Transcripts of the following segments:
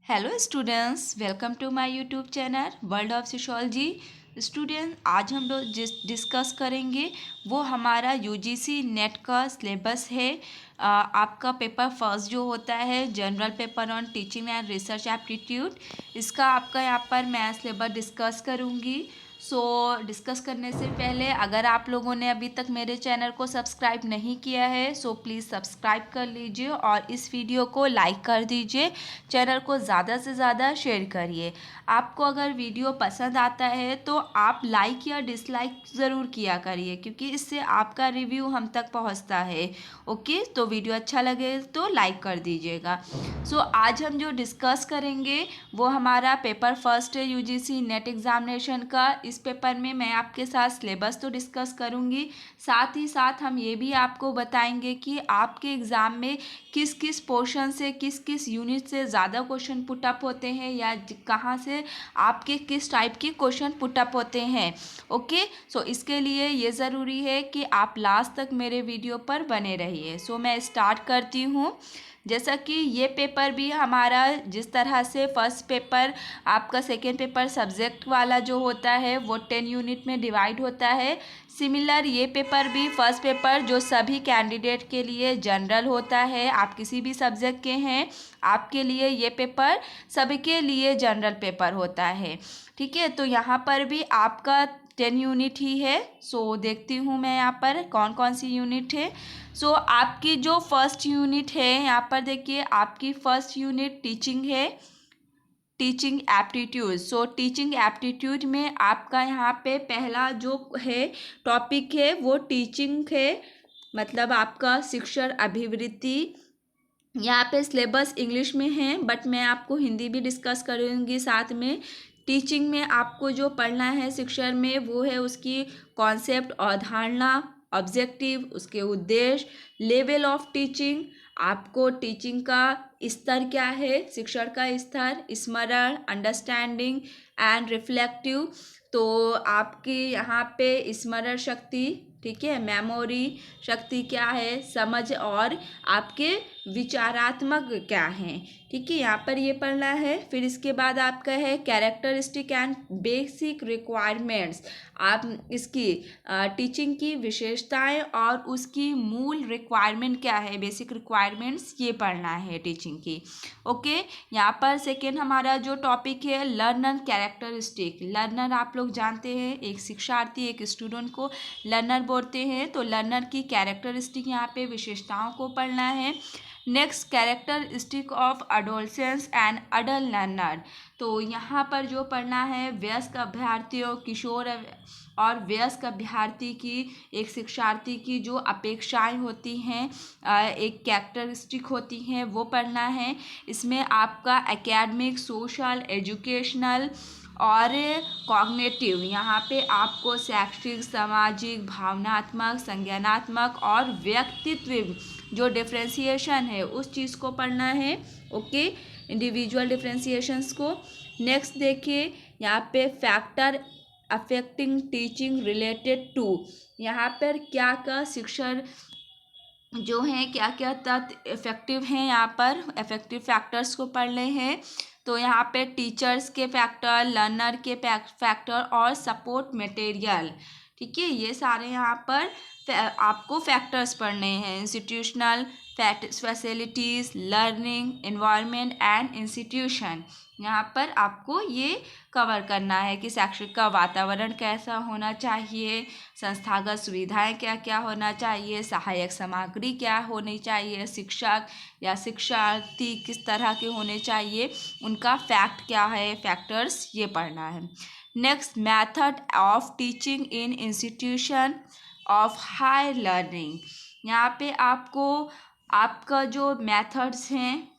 Hello students, welcome to my YouTube channel world of sociology. Student, आज हम लोग जिस डिस्कस करेंगे वो हमारा यूजीसी नेट का सिलेबस है। आपका पेपर फर्स्ट जो होता है general paper on teaching and research aptitude, इसका आपका यहाँ पर मैं सिलेबस डिस्कस करूँगी। डिस्कस करने से पहले अगर आप लोगों ने अभी तक मेरे चैनल को सब्सक्राइब नहीं किया है प्लीज़ सब्सक्राइब कर लीजिए और इस वीडियो को लाइक कर दीजिए। चैनल को ज़्यादा से ज़्यादा शेयर करिए। आपको अगर वीडियो पसंद आता है तो आप लाइक या डिसलाइक ज़रूर किया करिए, क्योंकि इससे आपका रिव्यू हम तक पहुंचता है। ओके, तो वीडियो अच्छा लगे तो लाइक कर दीजिएगा। आज हम जो डिस्कस करेंगे वो हमारा पेपर फर्स्ट है यूजीसी नेट एग्जामिनेशन का। इस पेपर में मैं आपके साथ सिलेबस तो डिस्कस करूँगी, साथ ही साथ हम ये भी आपको बताएंगे कि आपके एग्ज़ाम में किस किस पोर्शन से किस किस यूनिट से ज़्यादा क्वेश्चन पुटअप होते हैं या कहाँ से आपके किस टाइप के क्वेश्चन पुटअप होते हैं। ओके, इसके लिए ये ज़रूरी है कि आप लास्ट तक मेरे वीडियो पर बने रहिए। मैं स्टार्ट करती हूँ। जैसा कि ये पेपर भी हमारा जिस तरह से फर्स्ट पेपर आपका सेकेंड पेपर सब्जेक्ट वाला जो होता है वो 10 यूनिट में डिवाइड होता है, सिमिलर ये पेपर भी फर्स्ट पेपर जो सभी कैंडिडेट के लिए जनरल होता है। आप किसी भी सब्जेक्ट के हैं, आपके लिए ये पेपर सबके लिए जनरल पेपर होता है। ठीक है, तो यहाँ पर भी आपका 10 यूनिट ही है। देखती हूँ मैं यहाँ पर कौन कौन सी यूनिट है। आपकी जो फर्स्ट यूनिट है यहाँ पर देखिए, आपकी फर्स्ट यूनिट टीचिंग है, टीचिंग एप्टीट्यूड। टीचिंग एप्टीट्यूड में आपका यहाँ पे पहला जो है टॉपिक है वो टीचिंग है, मतलब आपका शिक्षण अभिवृत्ति। यहाँ पे सिलेबस इंग्लिश में है बट मैं आपको हिंदी भी डिस्कस करूँगी साथ में। टीचिंग में आपको जो पढ़ना है शिक्षण में वो है उसकी कॉन्सेप्ट, अवधारणा, ऑब्जेक्टिव, उसके उद्देश्य, लेवल ऑफ टीचिंग, आपको टीचिंग का स्तर क्या है, शिक्षण का स्तर, स्मरण, अंडरस्टैंडिंग एंड रिफ्लेक्टिव। आपकी यहाँ पे स्मरण शक्ति, ठीक है, मेमोरी शक्ति क्या है, समझ, और आपके विचारात्मक क्या हैं, ठीक है, यहाँ पर ये पढ़ना है। फिर इसके बाद आपका है कैरेक्टरिस्टिक एंड बेसिक रिक्वायरमेंट्स। आप इसकी टीचिंग की विशेषताएं और उसकी मूल रिक्वायरमेंट क्या है, बेसिक रिक्वायरमेंट्स, ये पढ़ना है टीचिंग की। ओके, यहाँ पर सेकेंड हमारा जो टॉपिक है लर्नर कैरेक्टरिस्टिक। लर्नर आप लोग जानते हैं, एक शिक्षार्थी, एक स्टूडेंट को लर्नर बोलते हैं। तो लर्नर की कैरेक्टरिस्टिक यहाँ पे विशेषताओं को पढ़ना है। Next, characteristic of adolescence and adult learner. तो यहाँ पर जो पढ़ना है वयस्क अभ्यर्थियों, किशोर और वयस्क अभ्यर्थी की, एक शिक्षार्थी की जो अपेक्षाएं होती हैं, एक कैरेक्टरिस्टिक होती हैं, वो पढ़ना है। इसमें आपका एकेडमिक, सोशल, एजुकेशनल और कॉग्निटिव, यहाँ पे आपको शैक्षिक, सामाजिक, भावनात्मक, संज्ञानात्मक और व्यक्तित्व जो डिफ्रेंसिएशन है उस चीज़ को पढ़ना है। ओके, इंडिविजुअल डिफ्रेंसिएशंस को। नेक्स्ट देखिए, यहाँ पे factor affecting teaching related to, यहाँ पर क्या क्या शिक्षण जो हैं, क्या क्या तत्व इफेक्टिव हैं, यहाँ पर इफेक्टिव फैक्टर्स को पढ़ने हैं। तो यहाँ पे टीचर्स के फैक्टर, लर्नर के फैक्टर और सपोर्ट मटेरियल, ठीक है, ये सारे यहाँ पर आपको फैक्टर्स पढ़ने हैं। Institutional facilities, learning environment and institution, यहाँ पर आपको ये कवर करना है कि शैक्षिक का वातावरण कैसा होना चाहिए, संस्थागत सुविधाएं क्या क्या होना चाहिए, सहायक सामग्री क्या होनी चाहिए, शिक्षक या शिक्षार्थी किस तरह के होने चाहिए, उनका फैक्ट क्या है, फैक्टर्स, ये पढ़ना है। Next, method of teaching in institution of high learning, यहाँ पे आपको आपका जो मेथड्स हैं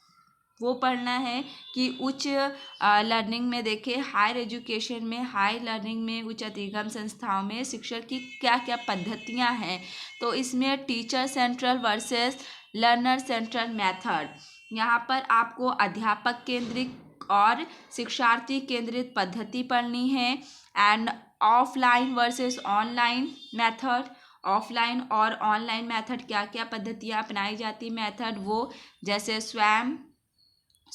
वो पढ़ना है कि उच्च लर्निंग में देखिए, हायर एजुकेशन में, हाई लर्निंग में, उच्च अधिगम संस्थाओं में शिक्षण की क्या क्या पद्धतियां हैं। तो इसमें teacher central versus learner central method, यहाँ पर आपको अध्यापक केंद्रित और शिक्षार्थी केंद्रित पद्धति पढ़नी है। And offline versus online method, offline और ऑनलाइन मेथड क्या क्या पद्धतियाँ अपनाई जाती मेथड, वो जैसे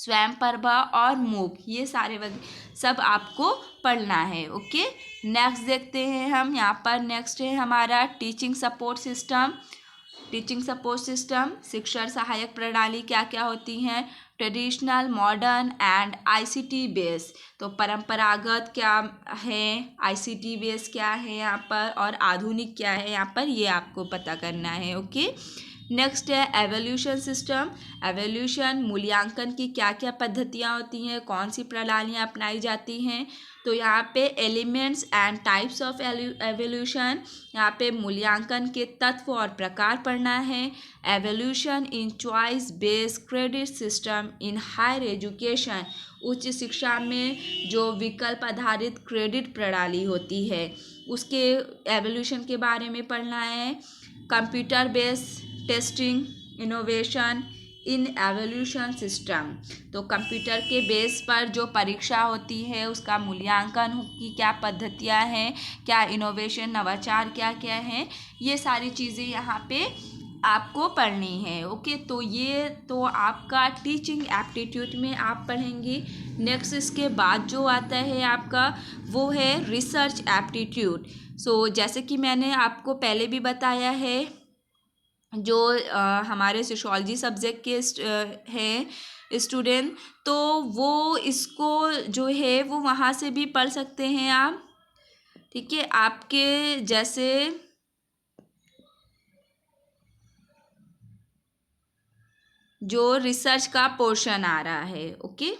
स्वयं प्रभा और मूक, ये सारे सब आपको पढ़ना है। ओके, नेक्स्ट देखते हैं हम। यहाँ पर नेक्स्ट है हमारा teaching support system. Teaching support system, शिक्षण सहायक प्रणाली क्या क्या होती हैं? Traditional, modern and ICT base. तो परंपरागत क्या है, आईसीटी बेस क्या है यहाँ पर, और आधुनिक क्या है यहाँ पर, ये आपको पता करना है। ओके, नेक्स्ट है एवोल्यूशन सिस्टम। एवोल्यूशन, मूल्यांकन की क्या क्या पद्धतियाँ होती हैं, कौन सी प्रणालियाँ अपनाई जाती हैं। तो यहाँ पे elements and types of evolution, यहाँ पे मूल्यांकन के तत्व और प्रकार पढ़ना है। Evolution in choice based credit system in higher education, उच्च शिक्षा में जो विकल्प आधारित क्रेडिट प्रणाली होती है उसके एवोल्यूशन के बारे में पढ़ना है। Computer based testing innovation in evolution system, तो कंप्यूटर के बेस पर जो परीक्षा होती है उसका मूल्यांकन की क्या पद्धतियाँ हैं, क्या इनोवेशन नवाचार क्या क्या हैं, ये सारी चीज़ें यहाँ पे आपको पढ़नी है। ओके, तो ये तो आपका टीचिंग एप्टीट्यूड में आप पढ़ेंगी। नेक्स्ट इसके बाद जो आता है आपका वो है रिसर्च एप्टीट्यूड। सो जैसे कि मैंने आपको पहले भी बताया है, जो हमारे सोशियोलॉजी सब्जेक्ट के हैं स्टूडेंट, तो वो इसको जो है वो वहाँ से भी पढ़ सकते हैं आप। ठीक है, आपके जैसे जो रिसर्च का पोर्शन आ रहा है। ओके,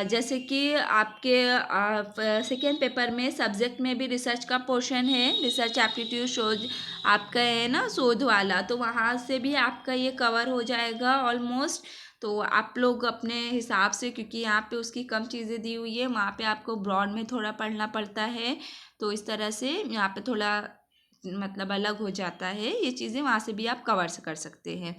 जैसे कि आपके सेकेंड पेपर में सब्जेक्ट में भी रिसर्च का पोर्शन है, रिसर्च एप्टीट्यूड शोध आपका है ना, शोध वाला, तो वहाँ से भी आपका ये कवर हो जाएगा ऑलमोस्ट। तो आप लोग अपने हिसाब से, क्योंकि यहाँ पे उसकी कम चीज़ें दी हुई है, वहाँ पे आपको ब्रॉड में थोड़ा पढ़ना पड़ता है, तो इस तरह से यहाँ पे थोड़ा मतलब अलग हो जाता है ये चीज़ें, वहाँ से भी आप कवर कर सकते हैं।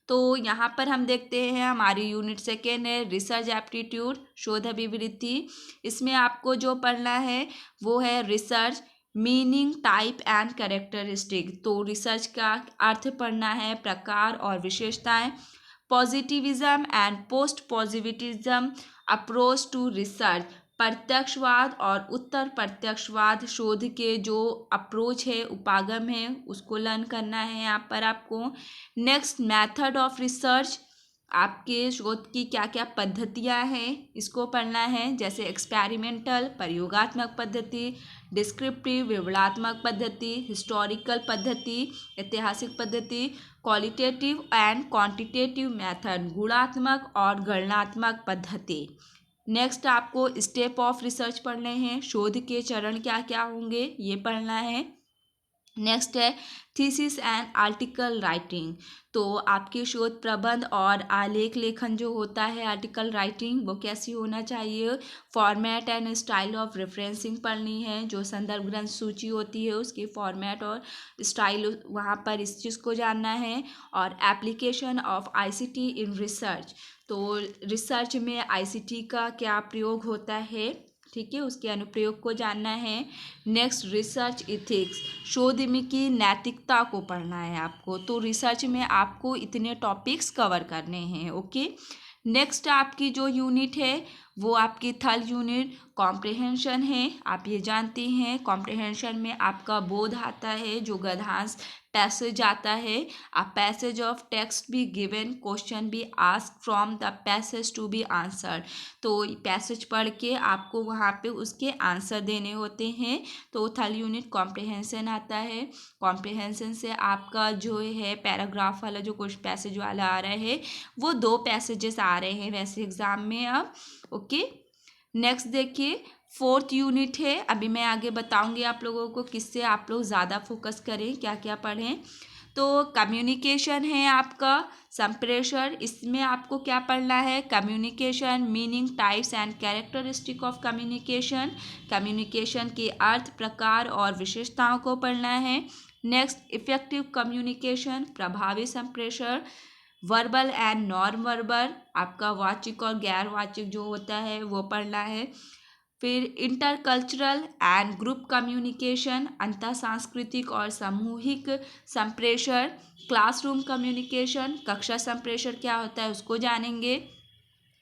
तो यहाँ पर हम देखते हैं हमारी यूनिट सेकेंड है रिसर्च एप्टीट्यूड, शोध अभिवृत्ति। इसमें आपको जो पढ़ना है वो है research meaning, type and characteristic. तो रिसर्च का अर्थ पढ़ना है, प्रकार और विशेषताएं। Positivism and post positivism approach to research, प्रत्यक्षवाद और उत्तर प्रत्यक्षवाद शोध के जो अप्रोच है, उपागम है, उसको लर्न करना है यहाँ पर आपको। नेक्स्ट मेथड ऑफ रिसर्च, आपके शोध की क्या क्या पद्धतियाँ हैं इसको पढ़ना है, जैसे एक्सपेरिमेंटल प्रयोगात्मक पद्धति, डिस्क्रिप्टिव विवरणात्मक पद्धति, हिस्टोरिकल पद्धति ऐतिहासिक पद्धति, क्वालिटेटिव एंड क्वांटिटेटिव मेथड गुणात्मक और गणनात्मक पद्धति। नेक्स्ट आपको स्टेप ऑफ रिसर्च पढ़ने हैं, शोध के चरण क्या क्या होंगे ये पढ़ना है। नेक्स्ट है थीसिस एंड आर्टिकल राइटिंग, तो आपके शोध प्रबंध और आलेख लेखन जो होता है, आर्टिकल राइटिंग, वो कैसी होना चाहिए। Format and style of referencing पढ़नी है, जो संदर्भ ग्रंथ सूची होती है उसकी फॉर्मेट और स्टाइल, वहाँ पर इस चीज़ को जानना है। और application of ICT in research, तो रिसर्च में आईसीटी का क्या प्रयोग होता है, ठीक है, उसके अनुप्रयोग को जानना है। नेक्स्ट रिसर्च इथिक्स, शोध में की नैतिकता को पढ़ना है आपको। तो रिसर्च में आपको इतने टॉपिक्स कवर करने हैं। ओके, नेक्स्ट आपकी जो यूनिट है वो आपकी थर्ड यूनिट कॉम्प्रिहेंशन है। आप ये जानते हैं कॉम्प्रिहेंशन में आपका बोध आता है, जो गद्यांश पैसेज आता है। A passage of text be given, question be ask from the passage to be answered, तो पैसेज पढ़ के आपको वहाँ पे उसके आंसर देने होते हैं। तो थर्ड यूनिट कॉम्प्रिहेंशन आता है। कॉम्प्रिहेंशन से आपका जो है पैराग्राफ वाला जो कुछ पैसेज वाला आ रहा है, वो 2 पैसेजेस आ रहे हैं वैसे एग्ज़ाम में अब। ओके, नेक्स्ट देखिए फोर्थ यूनिट है। अभी मैं आगे बताऊंगी आप लोगों को किससे आप लोग ज़्यादा फोकस करें, क्या क्या पढ़ें। तो कम्युनिकेशन है आपका, संप्रेषण, इसमें आपको क्या पढ़ना है, communication meaning, types and characteristic of communication, communication के अर्थ, प्रकार और विशेषताओं को पढ़ना है। नेक्स्ट इफेक्टिव कम्युनिकेशन, प्रभावी संप्रेषण, वर्बल एंड नॉन वर्बल, आपका वाचिक और गैर वाचिक जो होता है वो पढ़ना है। फिर इंटरकल्चरल एंड ग्रुप कम्युनिकेशन, अंतर सांस्कृतिक और सामूहिक संप्रेषण, क्लासरूम कम्युनिकेशन, कक्षा संप्रेषण क्या होता है उसको जानेंगे।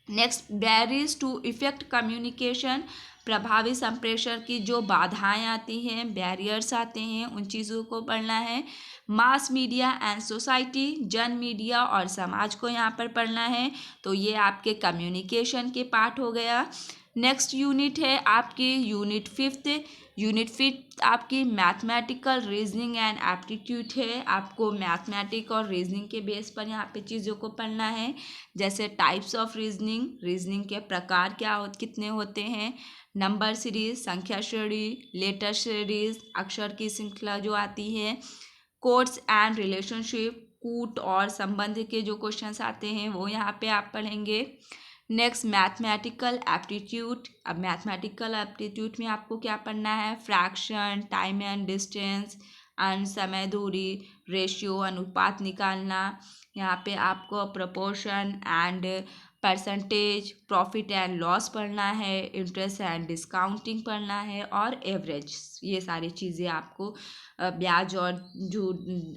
Next, barriers to effect communication, प्रभावी संप्रेषण की जो बाधाएं आती हैं, बैरियर्स आते हैं, उन चीज़ों को पढ़ना है। मास मीडिया एंड सोसाइटी, जन मीडिया और समाज को यहाँ पर पढ़ना है। तो ये आपके कम्युनिकेशन के पार्ट हो गया। नेक्स्ट यूनिट है आपकी यूनिट फिफ्थ। यूनिट फिफ्थ आपकी मैथमेटिकल रीजनिंग एंड एप्टीट्यूड है। आपको मैथमेटिक और रीजनिंग के बेस पर यहाँ पे चीज़ों को पढ़ना है, जैसे टाइप्स ऑफ रीजनिंग, रीजनिंग के प्रकार कितने होते हैं, नंबर सीरीज, संख्या श्रेणी, लेटर सीरीज, अक्षर की श्रृंखला जो आती है, कोट्स एंड रिलेशनशिप, कूट और संबंध के जो क्वेश्चंस आते हैं वो यहाँ पे आप पढ़ेंगे। Next, mathematical aptitude. अब मैथमेटिकल एप्टीट्यूड में आपको क्या पढ़ना है, फ्रैक्शन, टाइम एंड डिस्टेंस, अंश, समय, दूरी, रेशियो, अनुपात निकालना। यहाँ पे आपको proportion and percentage, profit and loss पढ़ना है, इंटरेस्ट एंड डिस्काउंटिंग पढ़ना है, और एवरेज। ये सारी चीज़ें आपको ब्याज और जो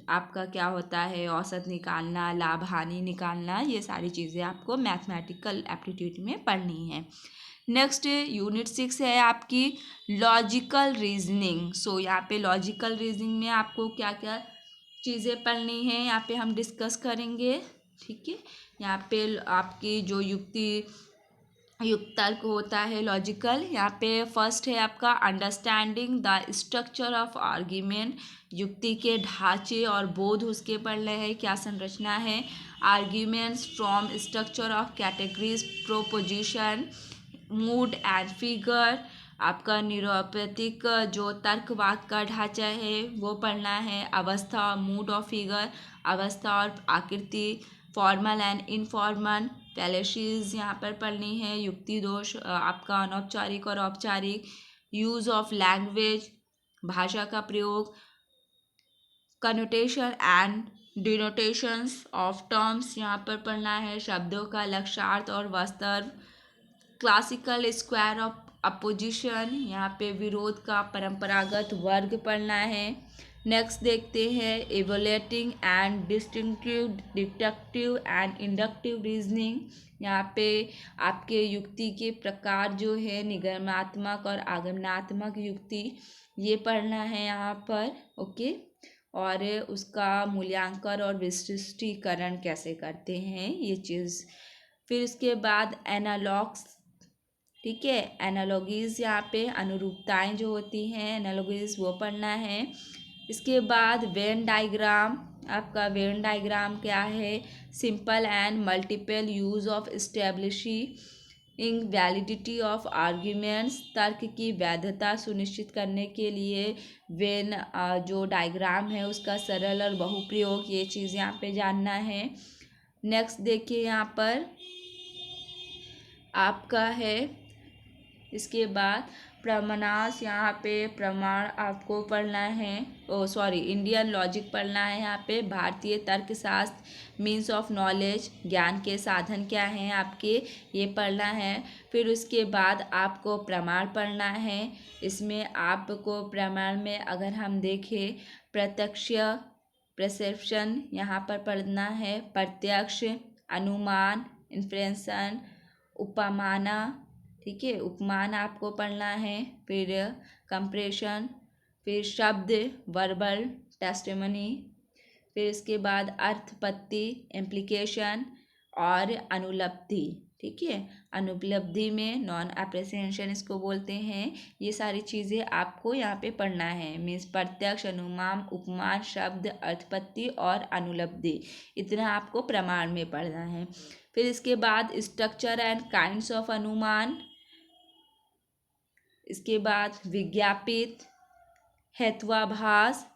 आपका क्या होता है, औसत निकालना, लाभ हानि निकालना, ये सारी चीज़ें आपको मैथमेटिकल एप्टीट्यूड में पढ़नी है। नेक्स्ट यूनिट 6 है आपकी लॉजिकल रीजनिंग। सो यहाँ पे लॉजिकल रीजनिंग में आपको क्या क्या चीज़ें पढ़नी है यहाँ पे हम डिस्कस करेंगे। ठीक है, यहाँ पे आपकी जो युक्त तर्क होता है लॉजिकल, यहाँ पे फर्स्ट है आपका understanding the structure of argument, युक्ति के ढांचे और बोध उसके पढ़ रहे हैं, क्या संरचना है। Arguments from structure of categories, proposition, mood and figure, आपका निरूपतिक जो तर्कवाद का ढांचा है वो पढ़ना है। अवस्था, मूड और फिगर, अवस्था और आकृति, फॉर्मल एंड इनफॉर्मल, फैलेसीज यहाँ पर पढ़नी है। युक्ति दोष, आपका अनौपचारिक और औपचारिक, यूज ऑफ लैंग्वेज, भाषा का प्रयोग, कनोटेशन एंड डिनोटेशंस ऑफ टर्म्स यहाँ पर पढ़ना है। शब्दों का लक्ष्यार्थ और वास्तव, क्लासिकल स्क्वायर ऑफ अपोजिशन, यहाँ पे विरोध का परंपरागत वर्ग पढ़ना है। नेक्स्ट देखते हैं evaluating and distinctive, deductive and inductive reasoning, यहाँ पे आपके युक्ति के प्रकार जो है, निगमनात्मक और आगमनात्मक युक्ति, ये पढ़ना है यहाँ पर। ओके, और उसका मूल्यांकन और विशिष्टीकरण कैसे करते हैं ये चीज़। फिर उसके बाद एनालॉग्स, ठीक है, एनालॉगीज, यहाँ पे अनुरूपताएं जो होती हैं, एनालॉगीज वो पढ़ना है। इसके बाद वेन डायग्राम, आपका वेन डायग्राम क्या है, simple and multiple use of establishing validity of arguments, तर्क की वैधता सुनिश्चित करने के लिए वेन जो डायग्राम है उसका सरल और बहुप्रयोग, ये चीज़ यहाँ पे जानना है। नेक्स्ट देखिए यहाँ पर आपका है, इसके बाद प्रमाणास, यहाँ पे प्रमाण आपको पढ़ना है, इंडियन लॉजिक पढ़ना है। यहाँ पे भारतीय तर्कशास्त्र, मीन्स ऑफ नॉलेज, ज्ञान के साधन क्या हैं आपके, ये पढ़ना है। फिर उसके बाद आपको प्रमाण पढ़ना है। इसमें आपको प्रमाण में अगर हम देखें, प्रत्यक्ष, परसेप्शन यहाँ पर पढ़ना है, प्रत्यक्ष, अनुमान, इन्फ्रेंशन, उपमाना, ठीक है, उपमान आपको पढ़ना है। फिर कंप्रेशन, फिर शब्द, वर्बल टेस्टिमनी, फिर इसके बाद अर्थपत्ति, इम्प्लीकेशन और अनुपलब्धि, ठीक है, अनुपलब्धि में नॉन अप्रिसिएशन इसको बोलते हैं। ये सारी चीज़ें आपको यहाँ पे पढ़ना है, मीन्स प्रत्यक्ष, अनुमान, उपमान, शब्द, अर्थपत्ति और अनुपलब्धि, इतना आपको प्रमाण में पढ़ना है। फिर इसके बाद स्ट्रक्चर एंड काइंड्स ऑफ अनुमान, इसके बाद विज्ञापित, हेत्वाभास,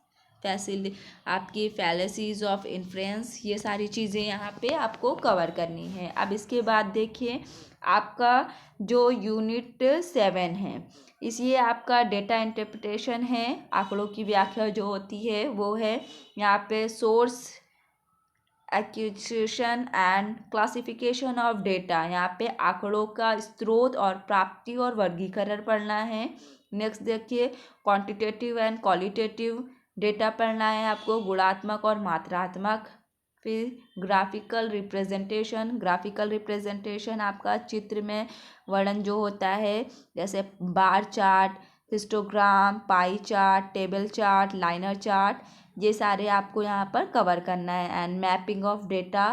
आपकी फैलेसीज ऑफ इन्फ्रेंस, ये सारी चीज़ें यहाँ पे आपको कवर करनी है। अब इसके बाद देखिए आपका जो यूनिट 7 है, इसलिए आपका डेटा इंटरप्रिटेशन है, आंकड़ों की व्याख्या जो होती है वो है। यहाँ पे source, acquisition and classification of data, यहाँ पे आंकड़ों का स्रोत और प्राप्ति और वर्गीकरण पढ़ना है। नेक्स्ट देखिए क्वांटिटेटिव एंड क्वालिटेटिव डेटा पढ़ना है आपको, गुणात्मक और मात्रात्मक। फिर ग्राफिकल रिप्रेजेंटेशन आपका चित्र में वर्णन जो होता है, जैसे bar chart, histogram, pie chart, table chart, liner chart, ये सारे आपको यहाँ पर कवर करना है। एंड मैपिंग ऑफ डेटा,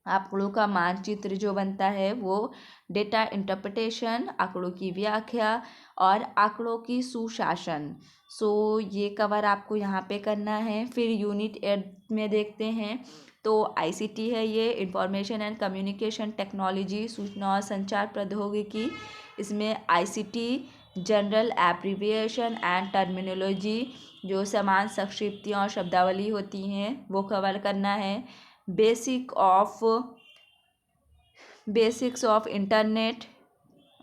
आंकड़ों का मानचित्र जो बनता है वो, डेटा इंटरप्रिटेशन, आंकड़ों की व्याख्या, और आंकड़ों की सुशासन। सो ये कवर आपको यहाँ पे करना है। फिर यूनिट 8 में देखते हैं तो आईसीटी है, ये इंफॉर्मेशन एंड कम्युनिकेशन टेक्नोलॉजी, सूचना और संचार प्रौद्योगिकी। इसमें ICT general abbreviation and terminology, जो समान संक्षिप्तियाँ और शब्दावली होती हैं वो कवर करना है। बेसिक्स ऑफ इंटरनेट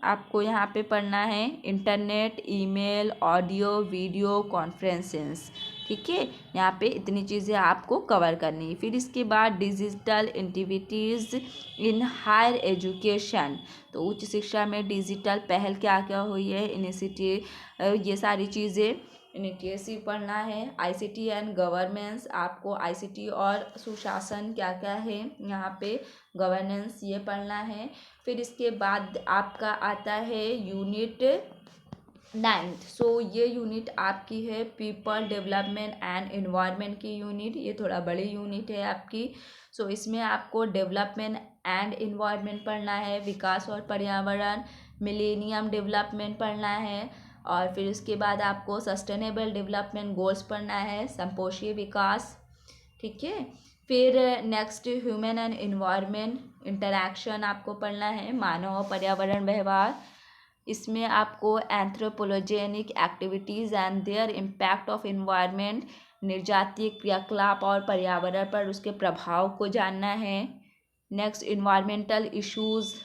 आपको यहाँ पे पढ़ना है, internet, email, audio, video conferences, ठीक है। यहाँ पे इतनी चीज़ें आपको कवर करनी है। फिर इसके बाद digital activities in higher education, तो उच्च शिक्षा में डिजिटल पहल क्या क्या हुई है, इनिशिएटिव, ये सारी चीज़ें इनिशिएटिव पढ़ना है। आईसीटी एंड गवर्नेंस, आपको आईसीटी और सुशासन क्या क्या है यहाँ पे, गवर्नेंस, ये पढ़ना है। फिर इसके बाद आपका आता है यूनिट 9। सो ये यूनिट आपकी है पीपल डेवलपमेंट एंड एनवायरनमेंट की यूनिट, ये थोड़ा बड़ी यूनिट है आपकी। सो इसमें आपको डेवलपमेंट एंड एनवायरनमेंट पढ़ना है, विकास और पर्यावरण, मिलेनियम डेवलपमेंट पढ़ना है, और फिर उसके बाद आपको सस्टेनेबल डेवलपमेंट गोल्स पढ़ना है, संपोषीय विकास, ठीक है। फिर next human and environment interaction आपको पढ़ना है, मानव और पर्यावरण व्यवहार। इसमें आपको anthropogenic activities and their impact of environment, निर्जातीय क्रियाकलाप और पर्यावरण पर उसके प्रभाव को जानना है। नेक्स्ट इन्वायरमेंटल इश्यूज़,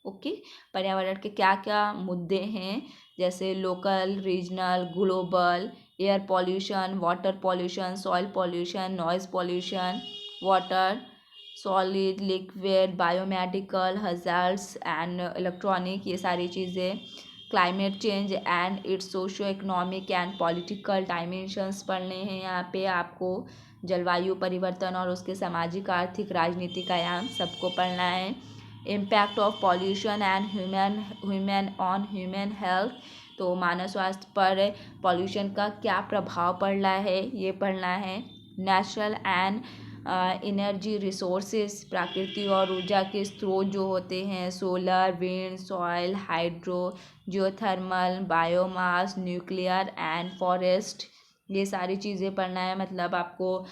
ओके, पर्यावरण के क्या क्या मुद्दे हैं, जैसे local, regional, global, air pollution, water pollution, soil pollution, noise pollution, water, solid, liquid, biomedical hazards and electronic, ये सारी चीज़ें। Climate change and it's socio economic and political dimensions पढ़ने हैं यहाँ पे आपको। जलवायु परिवर्तन और उसके सामाजिक, आर्थिक, राजनीतिक आयाम सबको पढ़ना है। Impact of pollution and human health, तो मानव स्वास्थ्य पर पॉल्यूशन का क्या प्रभाव पड़ रहा है ये पढ़ना है। नेचुरल एंड एनर्जी रिसोर्सेज, प्राकृतिक और ऊर्जा के स्रोत जो होते हैं, solar, wind, soil, hydro, geothermal, biomass, nuclear and forest, ये सारी चीज़ें पढ़ना है। मतलब आपको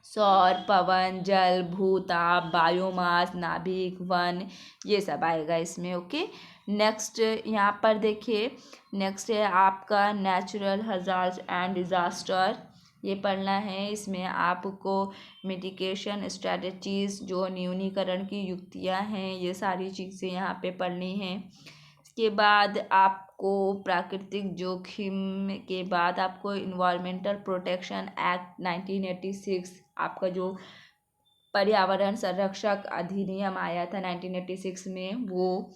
सौर, पवन, जल, भूताप, बायोमास, नाभिक, वन, ये सब आएगा इसमें, ओके। नेक्स्ट यहाँ पर देखिए, नेक्स्ट है आपका नेचुरल हजार्ड्स एंड डिज़ास्टर, ये पढ़ना है। इसमें आपको मिटिगेशन स्ट्रेटजीज़, जो न्यूनीकरण की युक्तियाँ हैं, ये सारी चीज़ें यहाँ पे पढ़नी हैं। इसके बाद आपको प्राकृतिक जोखिम के बाद आपको इन्वायरमेंटल प्रोटेक्शन एक्ट 1986, आपका जो पर्यावरण संरक्षक अधिनियम आया था 1986 में, वो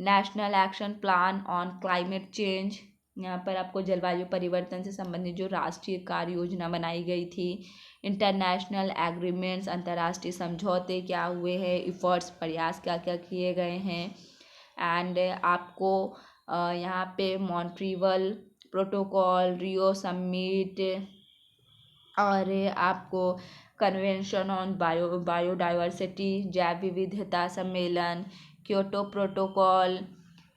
national action plan on climate change, यहाँ पर आपको जलवायु परिवर्तन से संबंधित जो राष्ट्रीय कार्य योजना बनाई गई थी। इंटरनेशनल एग्रीमेंट्स, अंतर्राष्ट्रीय समझौते क्या हुए हैं, इफ़र्ट्स, प्रयास क्या क्या किए गए हैं। एंड आपको यहाँ पे मॉन्ट्रियल प्रोटोकॉल, रियो समिट, और आपको कन्वेंशन ऑन बायोडाइवर्सिटी, जैव विविधता सम्मेलन, Kyoto protocol,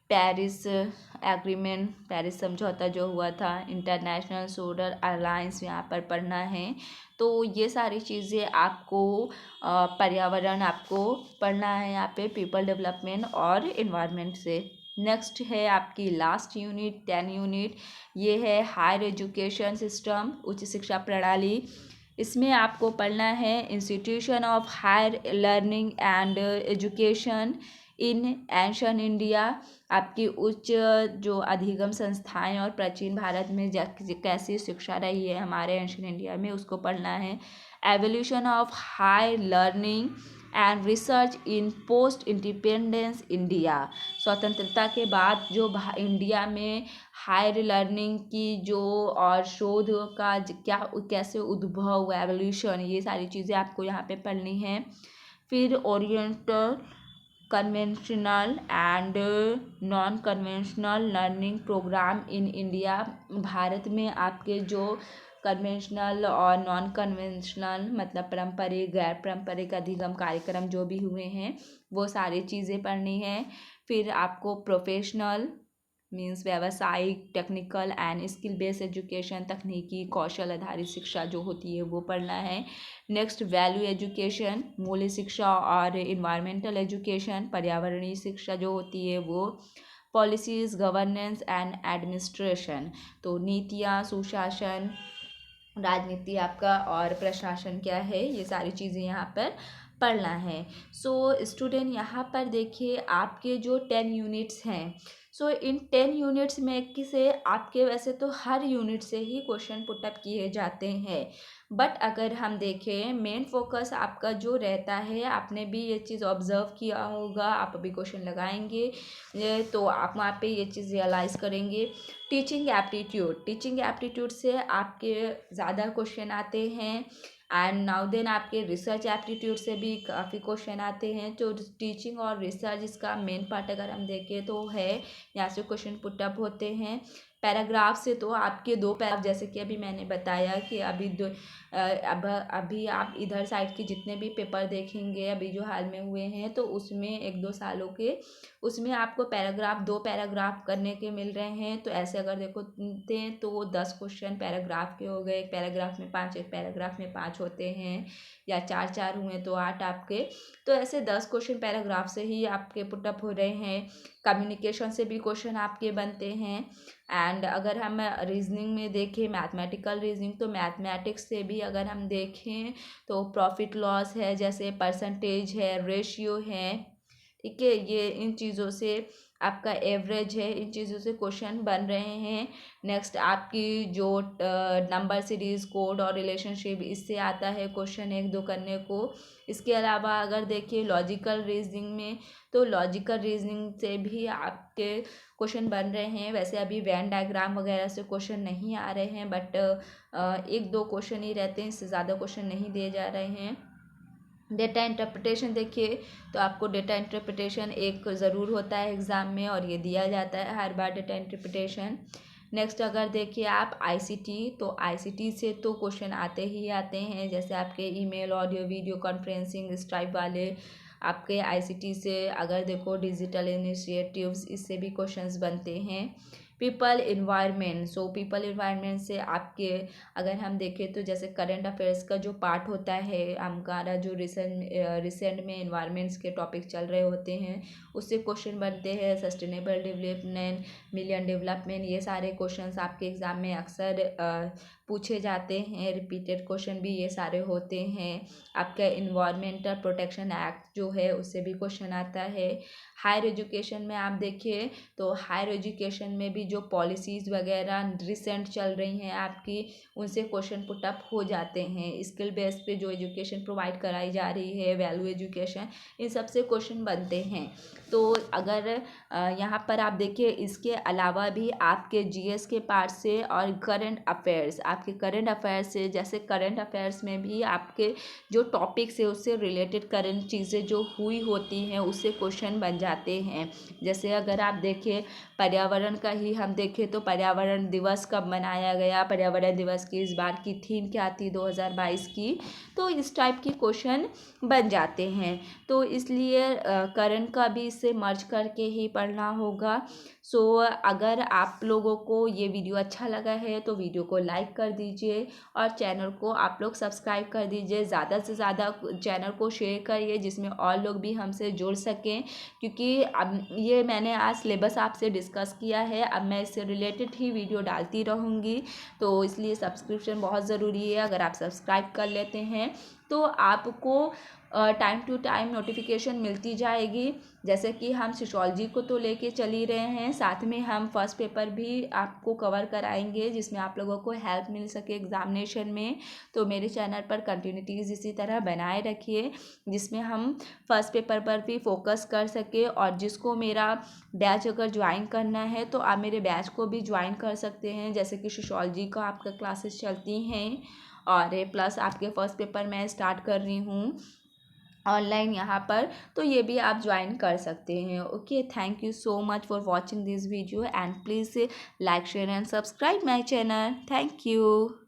Paris agreement, Paris समझौता जो हुआ था, इंटरनेशनल सोलर अलायंस यहाँ पर पढ़ना है। तो ये सारी चीज़ें आपको पर्यावरण आपको पढ़ना है यहाँ पे, पीपल डेवलपमेंट और इन्वायरमेंट से। नेक्स्ट है आपकी लास्ट यूनिट 10 यूनिट, ये है हायर एजुकेशन सिस्टम, उच्च शिक्षा प्रणाली। इसमें आपको पढ़ना है institution of higher learning and education in ancient India, आपकी उच्च जो अधिगम संस्थाएं और प्राचीन भारत में कैसी शिक्षा रही है हमारे एंशिएंट इंडिया में, उसको पढ़ना है। Evolution of higher learning and research in post independence India. स्वतंत्रता के बाद जो इंडिया में हायर लर्निंग की जो और शोध का क्या कैसे उद्भव हुआ, एवोल्यूशन, ये सारी चीज़ें आपको यहाँ पे पढ़नी है। फिर oriental, conventional and non conventional learning program in India. Bharat में आपके जो कन्वेंशनल और नॉन कन्वेंशनल मतलब पारंपरिक, गैर पारंपरिक अधिगम कार्यक्रम जो भी हुए हैं वो सारी चीज़ें पढ़नी है। फिर आपको प्रोफेशनल मीन्स व्यावसायिक, technical and skill based education, तकनीकी कौशल आधारित शिक्षा जो होती है वो पढ़ना है। नेक्स्ट वैल्यू एजुकेशन, मूल्य शिक्षा और इन्वायरमेंटल एजुकेशन, पर्यावरणीय शिक्षा जो होती है वो। पॉलिसीज़, गवर्नेंस एंड एडमिनिस्ट्रेशन, तो नीतियाँ, सुशासन, राजनीति आपका और प्रशासन क्या है, ये सारी चीज़ें यहाँ पर पढ़ना है। सो स्टूडेंट यहाँ पर देखिए आपके जो 10 यूनिट्स हैं, सो इन 10 यूनिट्स में से आपके वैसे तो हर यूनिट से ही क्वेश्चन पुटअप किए जाते हैं, बट अगर हम देखें मेन फोकस आपका जो रहता है, आपने भी ये चीज़ ऑब्जर्व किया होगा, आप अभी क्वेश्चन लगाएंगे तो आप वहाँ पे ये चीज़ रियलाइज़ करेंगे। टीचिंग एप्टीट्यूड से आपके ज़्यादा क्वेश्चन आते हैं एंड नाउ देन आपके रिसर्च एप्टीट्यूड से भी काफ़ी क्वेश्चन आते हैं। तो टीचिंग और रिसर्च इसका मेन पार्ट अगर हम देखें तो है, यहाँ से क्वेश्चन पुटअप होते हैं। पैराग्राफ से तो आपके 2 पैराग्राफ, जैसे कि अभी मैंने बताया कि अभी आप इधर साइड के जितने भी पेपर देखेंगे अभी जो हाल में हुए हैं तो उसमें 1-2 सालों के, उसमें आपको 2 पैराग्राफ करने के मिल रहे हैं। तो ऐसे अगर देखते हैं तो 10 क्वेश्चन पैराग्राफ के हो गए, एक पैराग्राफ में 5, एक पैराग्राफ में 5 होते हैं, या 4 हुए तो 8 आपके। तो ऐसे 10 क्वेश्चन पैराग्राफ से ही आपके पुटअप हो रहे हैं। कम्युनिकेशन से भी क्वेश्चन आपके बनते हैं। एंड अगर हम रीजनिंग में देखें, मैथमेटिकल रीजनिंग, तो मैथमेटिक्स से भी अगर हम देखें तो प्रॉफिट लॉस है, जैसे परसेंटेज है, रेशियो है, ठीक है, ये इन चीज़ों से आपका एवरेज है, इन चीज़ों से क्वेश्चन बन रहे हैं। नेक्स्ट आपकी जो नंबर सीरीज़, कोड और रिलेशनशिप, इससे आता है क्वेश्चन 1-2 करने को। इसके अलावा अगर देखिए लॉजिकल रीजनिंग में, तो लॉजिकल रीजनिंग से भी आपके क्वेश्चन बन रहे हैं। वैसे अभी वेन डायग्राम वगैरह से क्वेश्चन नहीं आ रहे हैं, बट 1-2 क्वेश्चन ही रहते हैं, इससे ज़्यादा क्वेश्चन नहीं दिए जा रहे हैं। डेटा इंटरप्रिटेशन देखिए, तो आपको डेटा इंटरप्रिटेशन एक ज़रूर होता है एग्ज़ाम में और ये दिया जाता है हर बार डेटा इंटरप्रिटेशन। नेक्स्ट अगर देखिए आप आईसीटी, तो आईसीटी से तो क्वेश्चन आते ही आते हैं, जैसे आपके email, audio, video conferencing, stripe वाले आपके आईसीटी से। अगर देखो डिजिटल इनिशिएटिव्स, इससे भी क्वेश्चंस बनते हैं। People environment, so people environment से आपके अगर हम देखें तो जैसे करंट अफेयर्स का जो पार्ट होता है हमारा, जो रिसेंट में इन्वायरमेंट्स के टॉपिक चल रहे होते हैं, उससे क्वेश्चन बनते हैं। सस्टेनेबल डेवलपमेंट, मिलियन डेवलपमेंट, ये सारे क्वेश्चंस आपके एग्ज़ाम में अक्सर पूछे जाते हैं। रिपीटेड क्वेश्चन भी ये सारे होते हैं। आपका इन्वायरमेंटल प्रोटेक्शन एक्ट जो है उससे भी क्वेश्चन आता है। हायर एजुकेशन में आप देखिए तो हायर एजुकेशन में भी जो पॉलिसीज़ वगैरह रिसेंट चल रही हैं आपकी, उनसे क्वेश्चन पुटअप हो जाते हैं। स्किल बेस पे जो एजुकेशन प्रोवाइड कराई जा रही है, वैल्यू एजुकेशन, इन सब से क्वेश्चन बनते हैं। तो अगर यहाँ पर आप देखिए, इसके अलावा भी आपके जीएस के पार्ट से और करंट अफेयर्स, आपके करंट अफेयर्स से, जैसे करंट अफेयर्स में भी आपके जो टॉपिक्स है उससे रिलेटेड करंट चीज़ें जो हुई होती हैं उससे क्वेश्चन बन जाते हैं। जैसे अगर आप देखें पर्यावरण का ही हम देखें तो पर्यावरण दिवस कब मनाया गया, पर्यावरण दिवस की इस बार की थीम क्या थी 2022 की, तो इस टाइप की क्वेश्चन बन जाते हैं। तो इसलिए करंट का भी इससे मर्ज करके ही पढ़ना होगा। सो अगर आप लोगों को ये वीडियो अच्छा लगा है तो वीडियो को लाइक कर दीजिए और चैनल को आप लोग सब्सक्राइब कर दीजिए। ज़्यादा से ज़्यादा चैनल को शेयर करिए जिसमें और लोग भी हमसे जुड़ सकें, क्योंकि अब ये मैंने आज सिलेबस आपसे डिस्कस किया है, अब मैं इससे रिलेटेड ही वीडियो डालती रहूँगी, तो इसलिए सब्सक्रिप्शन बहुत ज़रूरी है। अगर आप सब्सक्राइब कर लेते हैं तो आपको टाइम टू टाइम नोटिफिकेशन मिलती जाएगी। जैसे कि हम सोशियोलॉजी को तो लेके चल ही रहे हैं, साथ में हम फर्स्ट पेपर भी आपको कवर कराएंगे जिसमें आप लोगों को हेल्प मिल सके एग्जामिनेशन में। तो मेरे चैनल पर कंटिन्यूटीज इसी तरह बनाए रखिए जिसमें हम फर्स्ट पेपर पर भी फोकस कर सके। और जिसको मेरा बैच अगर ज्वाइन करना है तो आप मेरे बैच को भी ज्वाइन कर सकते हैं। जैसे कि सोशियोलॉजी का आपका क्लासेस चलती हैं और प्लस आपके फर्स्ट पेपर मैं स्टार्ट कर रही हूँ ऑनलाइन यहाँ पर, तो ये भी आप ज्वाइन कर सकते हैं। Okay, thank you so much for watching this video and please like share and subscribe my channel. Thank you.